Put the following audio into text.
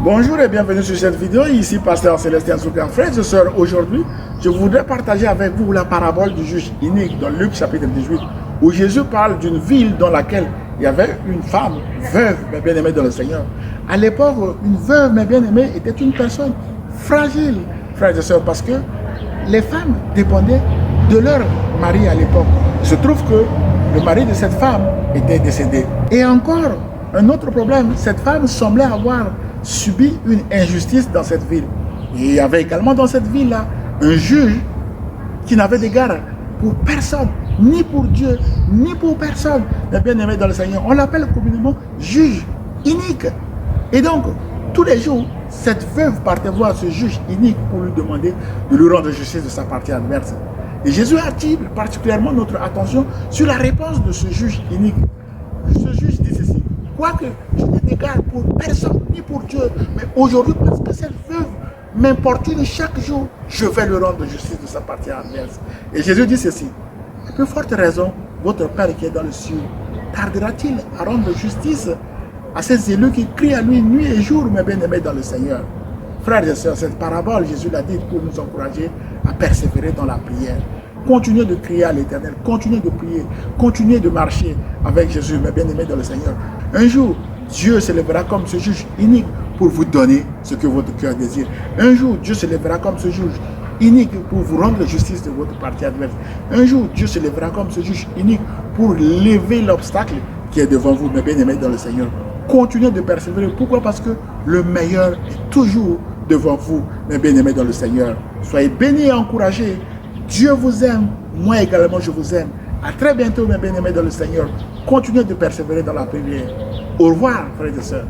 Bonjour et bienvenue sur cette vidéo. Ici Pasteur Célestin Soukan. Frères et sœurs, aujourd'hui, je voudrais partager avec vous la parabole du juge inique dans Luc chapitre 18, où Jésus parle d'une ville dans laquelle il y avait une femme veuve mais bien-aimée dans le Seigneur. À l'époque, une veuve mais bien-aimée était une personne fragile, frères et sœurs, parce que les femmes dépendaient de leur mari à l'époque. Il se trouve que le mari de cette femme était décédé. Et encore, un autre problème, cette femme semblait avoir subi une injustice dans cette ville. Et il y avait également dans cette ville-là un juge qui n'avait d'égard pour personne, ni pour Dieu, ni pour personne. Mais bien aimé dans le Seigneur, on l'appelle communément juge inique. Et donc, tous les jours, cette veuve partait voir ce juge inique pour lui demander de lui rendre justice de sa partie adverse. Et Jésus attire particulièrement notre attention sur la réponse de ce juge inique. Ce juge dit ceci: quoique je n'ai d'égard pour personne, ni pour Dieu, mais aujourd'hui, parce que cette veuve m'importune chaque jour, je vais lui rendre justice de sa partie adverse. Et Jésus dit ceci: à plus forte raison, votre Père qui est dans le ciel tardera-t-il à rendre justice à ces élus qui crient à lui nuit et jour, mes bien-aimés dans le Seigneur. Frères et sœurs, cette parabole, Jésus l'a dit pour nous encourager à persévérer dans la prière. Continuez de crier à l'Éternel, continuez de prier, continuez de marcher avec Jésus, mes bien-aimés dans le Seigneur. Un jour, Dieu se lèvera comme ce juge inique pour vous donner ce que votre cœur désire. Un jour, Dieu se lèvera comme ce juge inique pour vous rendre justice de votre partie adverse. Un jour, Dieu se lèvera comme ce juge inique pour lever l'obstacle qui est devant vous, mes bien-aimés dans le Seigneur. Continuez de persévérer. Pourquoi? Parce que le meilleur est toujours devant vous, mes bien-aimés dans le Seigneur. Soyez bénis et encouragés. Dieu vous aime, moi également je vous aime. À très bientôt, mes bien-aimés dans le Seigneur. Continuez de persévérer dans la prière. Au revoir, frères et sœurs.